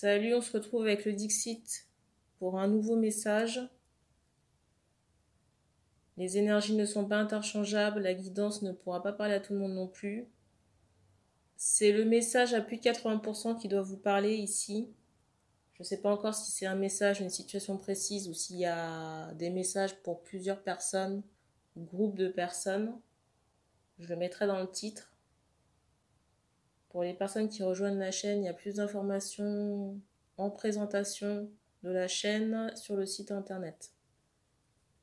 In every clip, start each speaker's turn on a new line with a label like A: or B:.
A: Salut, on se retrouve avec le Dixit pour un nouveau message. Les énergies ne sont pas interchangeables, la guidance ne pourra pas parler à tout le monde non plus. C'est le message à plus de 80% qui doit vous parler ici. Je ne sais pas encore si c'est un message, une situation précise ou s'il y a des messages pour plusieurs personnes, groupes de personnes. Je le mettrai dans le titre. Pour les personnes qui rejoignent la chaîne, il y a plus d'informations en présentation de la chaîne sur le site internet.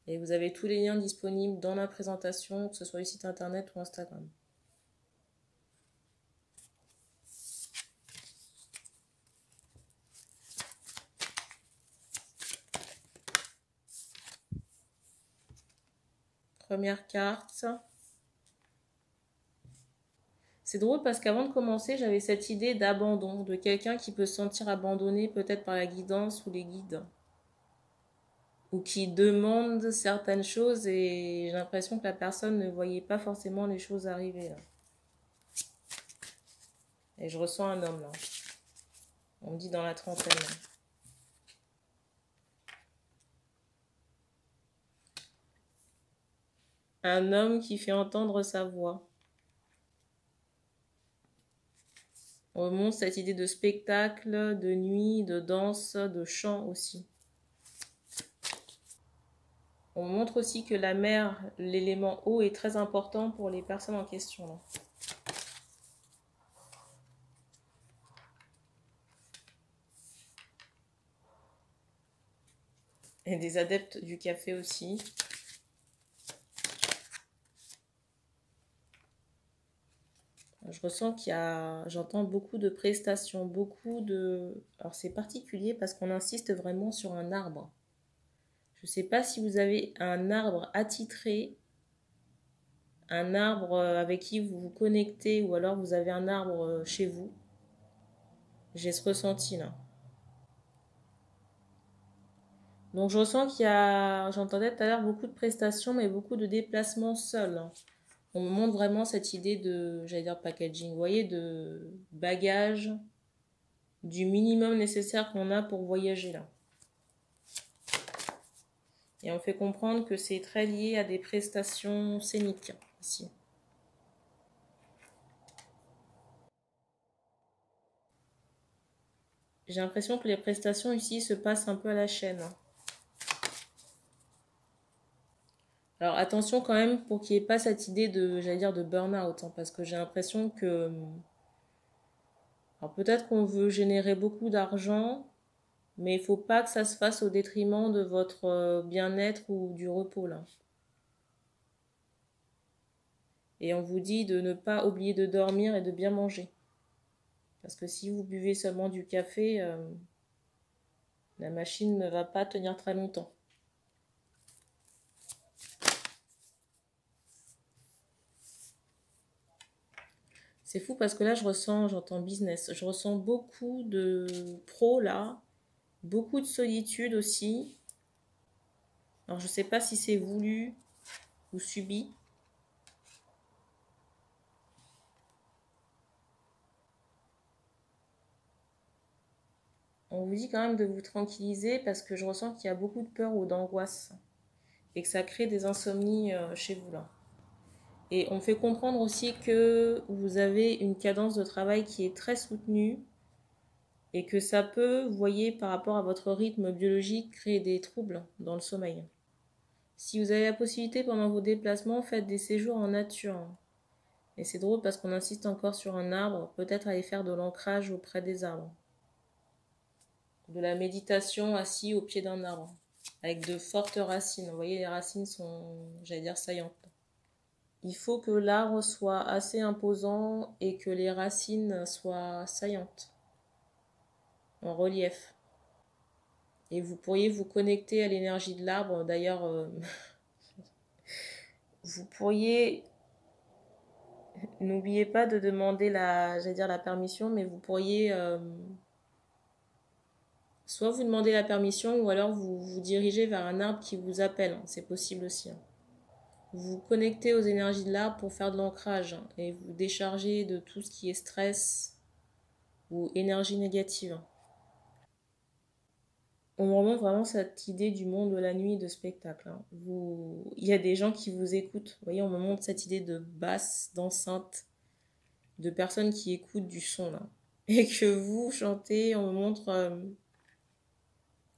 A: Et vous avez tous les liens disponibles dans la présentation, que ce soit le site internet ou Instagram. Première carte. C'est drôle parce qu'avant de commencer, j'avais cette idée d'abandon, de quelqu'un qui peut se sentir abandonné peut-être par la guidance ou les guides. Ou qui demande certaines choses et j'ai l'impression que la personne ne voyait pas forcément les choses arriver. Là. Et je ressens un homme là. On me dit dans la trentaine. Là. Un homme qui fait entendre sa voix. On remonte cette idée de spectacle, de nuit, de danse, de chant aussi. On montre aussi que la mer, l'élément eau, est très important pour les personnes en question. Là. Et des adeptes du café aussi. Je ressens qu'il y a, j'entends beaucoup de prestations, beaucoup de... Alors c'est particulier parce qu'on insiste vraiment sur un arbre. Je ne sais pas si vous avez un arbre attitré, un arbre avec qui vous vous connectez ou alors vous avez un arbre chez vous. J'ai ce ressenti là. Donc je ressens qu'il y a, j'entendais tout à l'heure beaucoup de prestations mais beaucoup de déplacements seuls. On me montre vraiment cette idée de, j'allais dire packaging, vous voyez, de bagages, du minimum nécessaire qu'on a pour voyager là. Et on fait comprendre que c'est très lié à des prestations scéniques ici. J'ai l'impression que les prestations ici se passent un peu à la chaîne. Alors attention quand même pour qu'il n'y ait pas cette idée de, j'allais dire, de burn-out, hein, parce que j'ai l'impression que... Alors peut-être qu'on veut générer beaucoup d'argent, mais il ne faut pas que ça se fasse au détriment de votre bien-être ou du repos là. Et on vous dit de ne pas oublier de dormir et de bien manger. Parce que si vous buvez seulement du café, la machine ne va pas tenir très longtemps. C'est fou parce que là, j'entends business. Je ressens beaucoup de pros là, beaucoup de solitude aussi. Alors, je ne sais pas si c'est voulu ou subi. On vous dit quand même de vous tranquilliser parce que je ressens qu'il y a beaucoup de peur ou d'angoisse et que ça crée des insomnies chez vous là. Et on fait comprendre aussi que vous avez une cadence de travail qui est très soutenue et que ça peut, vous voyez, par rapport à votre rythme biologique, créer des troubles dans le sommeil. Si vous avez la possibilité pendant vos déplacements, faites des séjours en nature. Et c'est drôle parce qu'on insiste encore sur un arbre, peut-être aller faire de l'ancrage auprès des arbres. De la méditation assis au pied d'un arbre, avec de fortes racines. Vous voyez, les racines sont, j'allais dire, saillantes. Il faut que l'arbre soit assez imposant et que les racines soient saillantes, en relief. Et vous pourriez vous connecter à l'énergie de l'arbre. D'ailleurs, vous pourriez... N'oubliez pas de demander la permission, mais vous pourriez... soit vous demandez la permission ou alors vous vous dirigez vers un arbre qui vous appelle. C'est possible aussi. Vous vous connectez aux énergies de l'arbre pour faire de l'ancrage et vous décharger de tout ce qui est stress ou énergie négative. On me remonte vraiment cette idée du monde de la nuit et de spectacle. Hein. Il y a des gens qui vous écoutent. Vous voyez, on me montre cette idée de basse, d'enceinte, de personnes qui écoutent du son. Là. Et que vous chantez, on me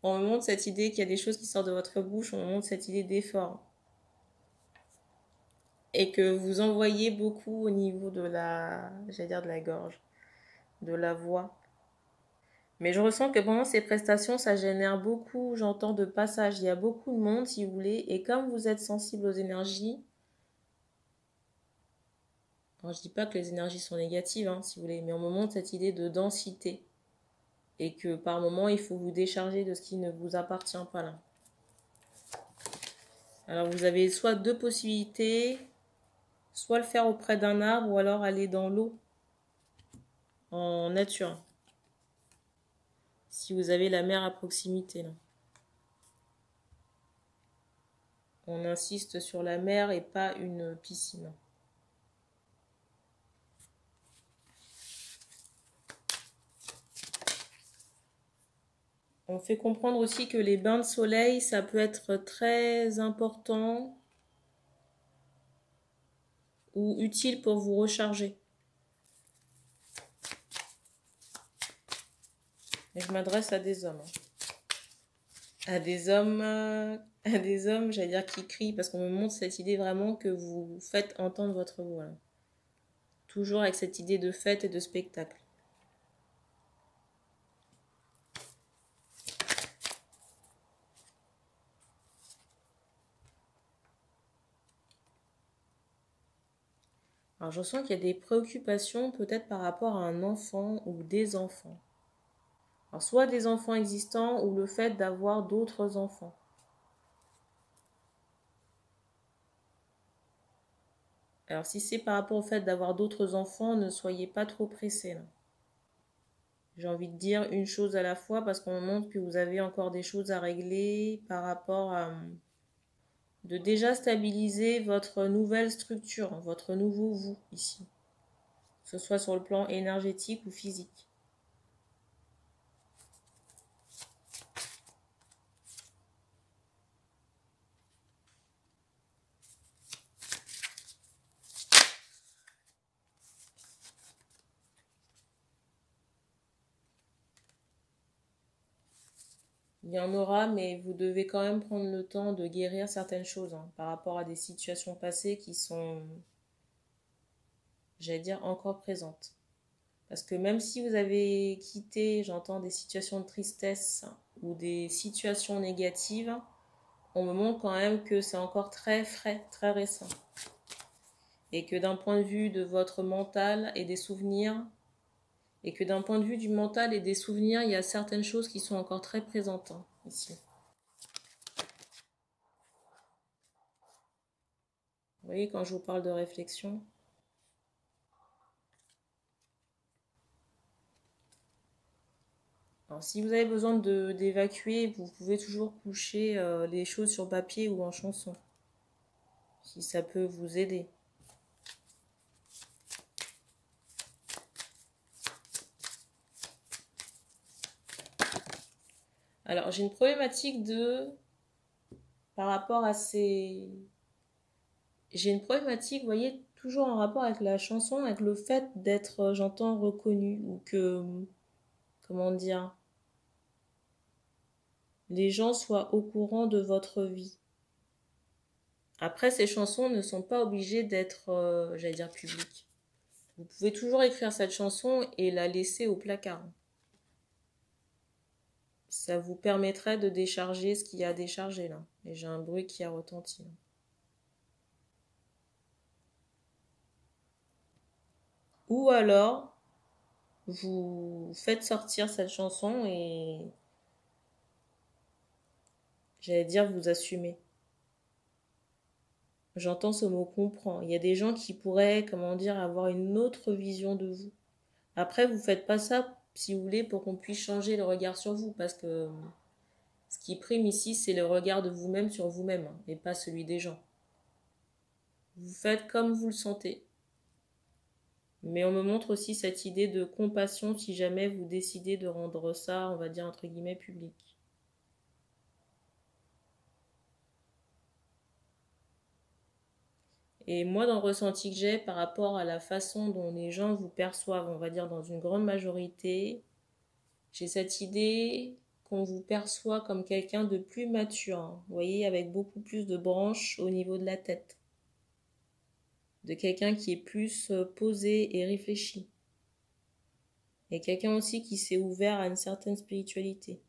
A: montre cette idée qu'il y a des choses qui sortent de votre bouche, on me montre cette idée d'effort. Et que vous envoyez beaucoup au niveau de j'allais dire de la gorge, de la voix. Mais je ressens que pendant ces prestations, ça génère beaucoup, j'entends, de passages. Il y a beaucoup de monde, si vous voulez. Et comme vous êtes sensible aux énergies, alors je dis pas que les énergies sont négatives, hein, si vous voulez, mais on me montre cette idée de densité. Et que par moment, il faut vous décharger de ce qui ne vous appartient pas là. Alors vous avez soit deux possibilités, soit le faire auprès d'un arbre ou alors aller dans l'eau, en nature. Si vous avez la mer à proximité là. On insiste sur la mer et pas une piscine. On fait comprendre aussi que les bains de soleil, ça peut être très important ou utile pour vous recharger. Et je m'adresse à des hommes. À des hommes, j'allais dire qui crient, parce qu'on me montre cette idée vraiment que vous faites entendre votre voix. Là. Toujours avec cette idée de fête et de spectacle. Alors je sens qu'il y a des préoccupations peut-être par rapport à un enfant ou des enfants. Alors soit des enfants existants ou le fait d'avoir d'autres enfants. Alors si c'est par rapport au fait d'avoir d'autres enfants, ne soyez pas trop pressés. Là. J'ai envie de dire une chose à la fois parce qu'on me montre que vous avez encore des choses à régler par rapport à de déjà stabiliser votre nouvelle structure, votre nouveau vous ici. Que ce soit sur le plan énergétique ou physique. Il y en aura, mais vous devez quand même prendre le temps de guérir certaines choses hein, par rapport à des situations passées qui sont, j'allais dire, encore présentes. Parce que même si vous avez quitté, j'entends, des situations de tristesse ou des situations négatives, on me montre quand même que c'est encore très frais, très récent. Et que d'un point de vue de votre mental et des souvenirs, et que d'un point de vue du mental et des souvenirs, il y a certaines choses qui sont encore très présentes hein, ici. Vous voyez, quand je vous parle de réflexion. Alors, si vous avez besoin d'évacuer, vous pouvez toujours coucher les choses sur papier ou en chanson. Si ça peut vous aider. Alors, j'ai une problématique par rapport à ces... J'ai une problématique, vous voyez, toujours en rapport avec la chanson, avec le fait d'être, j'entends, reconnu. Ou que, comment dire, les gens soient au courant de votre vie. Après, ces chansons ne sont pas obligées d'être, j'allais dire, publiques. Vous pouvez toujours écrire cette chanson et la laisser au placard. Ça vous permettrait de décharger ce qu'il y a à décharger là. Et j'ai un bruit qui a retenti. Là. Ou alors, vous faites sortir cette chanson et, j'allais dire, vous assumez. J'entends ce mot comprend. Il y a des gens qui pourraient, comment dire, avoir une autre vision de vous. Après, vous faites pas ça, si vous voulez, pour qu'on puisse changer le regard sur vous, parce que ce qui prime ici, c'est le regard de vous-même sur vous-même, hein, et pas celui des gens. Vous faites comme vous le sentez. Mais on me montre aussi cette idée de compassion si jamais vous décidez de rendre ça, on va dire, entre guillemets, public. Et moi, dans le ressenti que j'ai par rapport à la façon dont les gens vous perçoivent, on va dire dans une grande majorité, j'ai cette idée qu'on vous perçoit comme quelqu'un de plus mature, hein. Vous voyez, avec beaucoup plus de branches au niveau de la tête. De quelqu'un qui est plus posé et réfléchi. Et quelqu'un aussi qui s'est ouvert à une certaine spiritualité.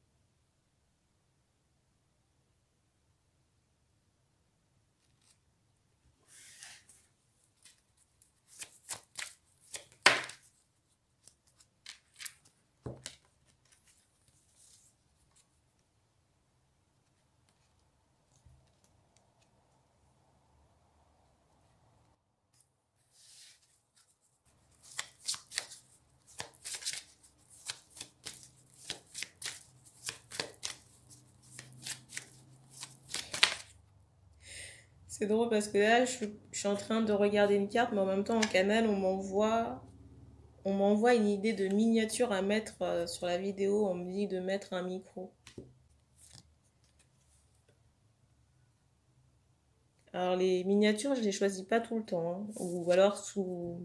A: C'est drôle parce que là, je suis en train de regarder une carte, mais en même temps, en canal, on m'envoie une idée de miniature à mettre sur la vidéo. On me dit de mettre un micro. Alors, les miniatures, je les choisis pas tout le temps, hein. Ou alors sous...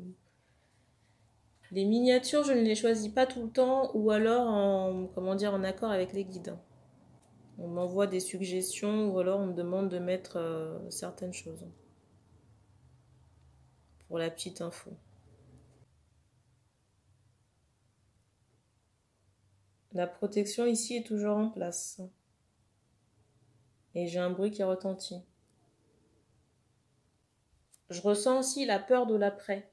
A: Les miniatures, je ne les choisis pas tout le temps, ou alors en, comment dire, en accord avec les guides. On m'envoie des suggestions, ou alors on me demande de mettre certaines choses. Pour la petite info. La protection ici est toujours en place. Et j'ai un bruit qui retentit. Je ressens aussi la peur de l'après.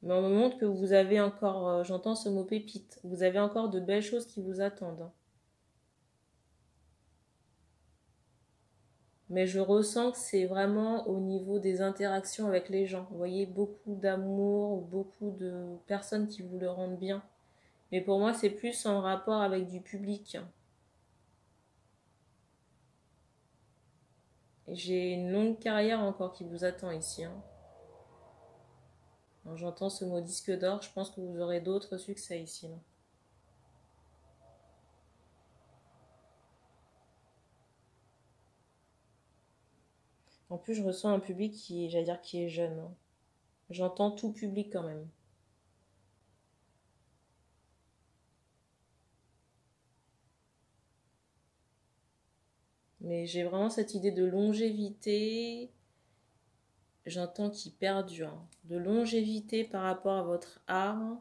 A: Mais on me montre que vous avez encore, j'entends ce mot pépite, vous avez encore de belles choses qui vous attendent. Mais je ressens que c'est vraiment au niveau des interactions avec les gens. Vous voyez, beaucoup d'amour, beaucoup de personnes qui vous le rendent bien. Mais pour moi, c'est plus en rapport avec du public. J'ai une longue carrière encore qui vous attend ici, hein. J'entends ce mot disque d'or, je pense que vous aurez d'autres succès ici, là. En plus, je ressens un public qui, j'allais dire, qui est jeune, hein. J'entends tout public quand même. Mais j'ai vraiment cette idée de longévité, j'entends qui perdure, hein. De longévité par rapport à votre art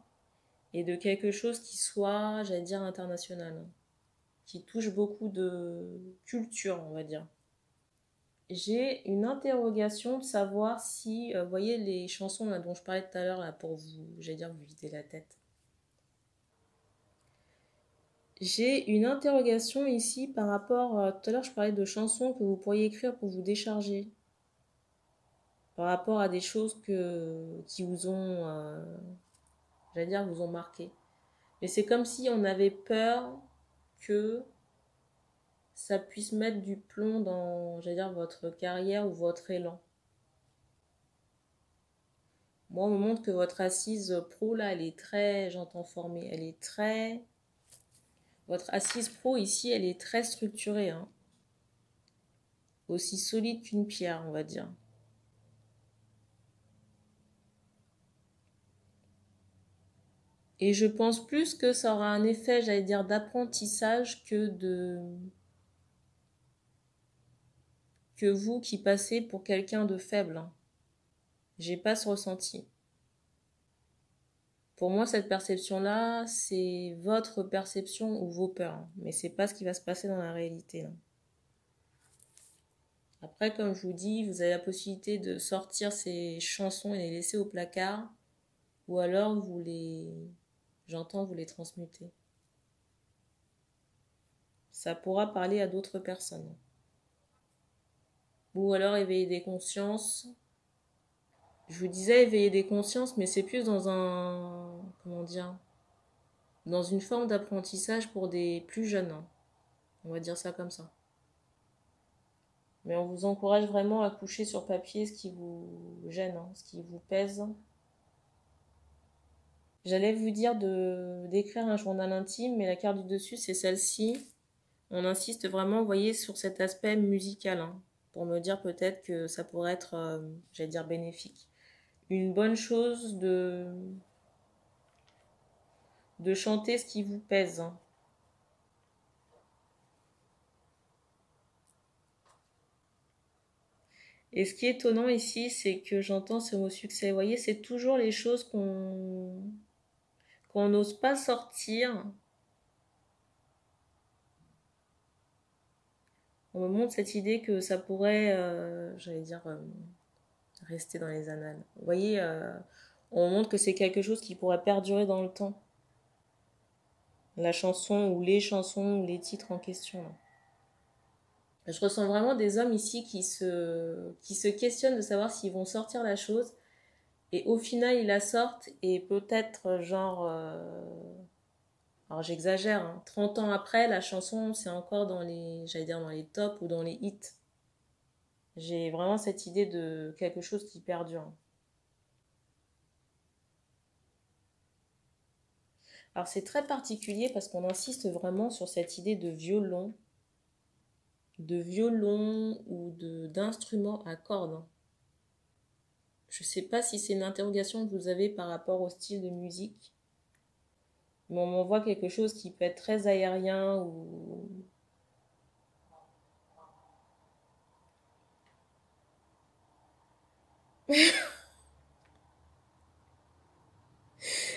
A: et de quelque chose qui soit, j'allais dire, international, hein. Qui touche beaucoup de culture, on va dire. J'ai une interrogation de savoir si, vous voyez les chansons là, dont je parlais tout à l'heure là, pour vous, j'allais dire, vous vider la tête. J'ai une interrogation ici par rapport, tout à l'heure je parlais de chansons que vous pourriez écrire pour vous décharger. Par rapport à des choses qui vous ont, j'allais dire, vous ont marqué. Mais c'est comme si on avait peur que ça puisse mettre du plomb dans, j'allais dire, votre carrière ou votre élan. Moi, on me montre que votre assise pro, là, elle est très, j'entends formée, elle est très... Votre assise pro, ici, elle est très structurée, hein. Aussi solide qu'une pierre, on va dire. Et je pense plus que ça aura un effet, j'allais dire, d'apprentissage que vous qui passez pour quelqu'un de faible, hein. J'ai pas ce ressenti. Pour moi, cette perception-là, c'est votre perception ou vos peurs, hein. Mais c'est pas ce qui va se passer dans la réalité, là. Après, comme je vous dis, vous avez la possibilité de sortir ces chansons et les laisser au placard, ou alors j'entends, vous les transmuter. Ça pourra parler à d'autres personnes. Ou alors éveiller des consciences. Je vous disais éveiller des consciences, mais c'est plus dans comment dire, dans une forme d'apprentissage pour des plus jeunes, hein. On va dire ça comme ça. Mais on vous encourage vraiment à coucher sur papier ce qui vous gêne, hein, ce qui vous pèse. J'allais vous dire d'écrire un journal intime, mais la carte du dessus, c'est celle-ci. On insiste vraiment, vous voyez, sur cet aspect musical, hein. pour me dire peut-être que ça pourrait être, j'allais dire, bénéfique. Une bonne chose de chanter ce qui vous pèse. Et ce qui est étonnant ici, c'est que j'entends ce mot succès. Vous voyez, c'est toujours les choses qu'on n'ose pas sortir. On me montre cette idée que ça pourrait, j'allais dire, rester dans les annales. Vous voyez, on montre que c'est quelque chose qui pourrait perdurer dans le temps. La chanson ou les chansons ou les titres en question. Là. Je ressens vraiment des hommes ici qui se questionnent de savoir s'ils vont sortir la chose. Et au final, ils la sortent et peut-être genre... alors j'exagère, hein, 30 ans après, la chanson, c'est encore dans les, j'allais dire dans les tops ou dans les hits. J'ai vraiment cette idée de quelque chose qui perdure. Alors c'est très particulier parce qu'on insiste vraiment sur cette idée de violon ou d'instruments à cordes. Je ne sais pas si c'est une interrogation que vous avez par rapport au style de musique, mais on m'envoie quelque chose qui peut être très aérien ou... Je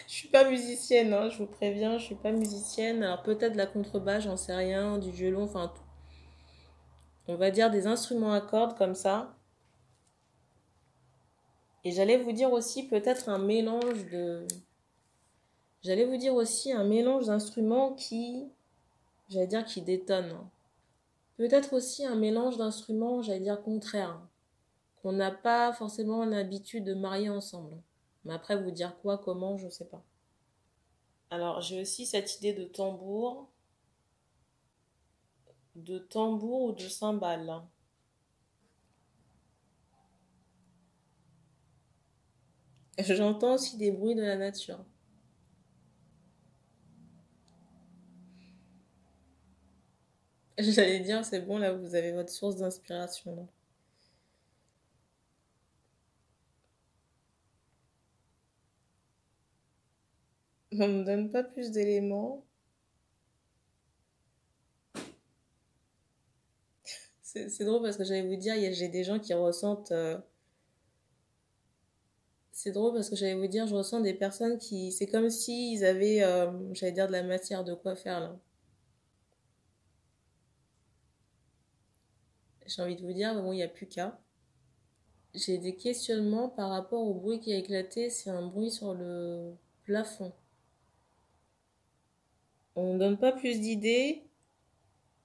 A: suis pas musicienne, hein, je vous préviens, je suis pas musicienne. Alors peut-être de la contrebasse, j'en sais rien, du violon, enfin, on va dire des instruments à cordes comme ça. Et j'allais vous dire aussi peut-être un mélange de... J'allais vous dire aussi un mélange d'instruments qui, j'allais dire, qui détonne. Peut-être aussi un mélange d'instruments, j'allais dire, contraires, qu'on n'a pas forcément l'habitude de marier ensemble. Mais après, vous dire quoi, comment, je sais pas. Alors, j'ai aussi cette idée de tambour ou de cymbale. J'entends aussi des bruits de la nature. J'allais dire, c'est bon, là, vous avez votre source d'inspiration. Là. On ne me donne pas plus d'éléments. C'est drôle parce que j'allais vous dire, j'ai des gens qui ressentent... c'est drôle parce que j'allais vous dire, je ressens des personnes qui... C'est comme s'ils avaient, j'allais dire, de la matière de quoi faire, là. J'ai envie de vous dire, bon, il n'y a plus qu'à. J'ai des questionnements par rapport au bruit qui a éclaté. C'est un bruit sur le plafond. On ne donne pas plus d'idées.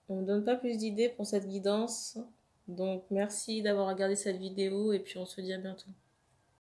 A: On ne donne pas plus d'idées pour cette guidance. Donc merci d'avoir regardé cette vidéo et puis on se dit à bientôt.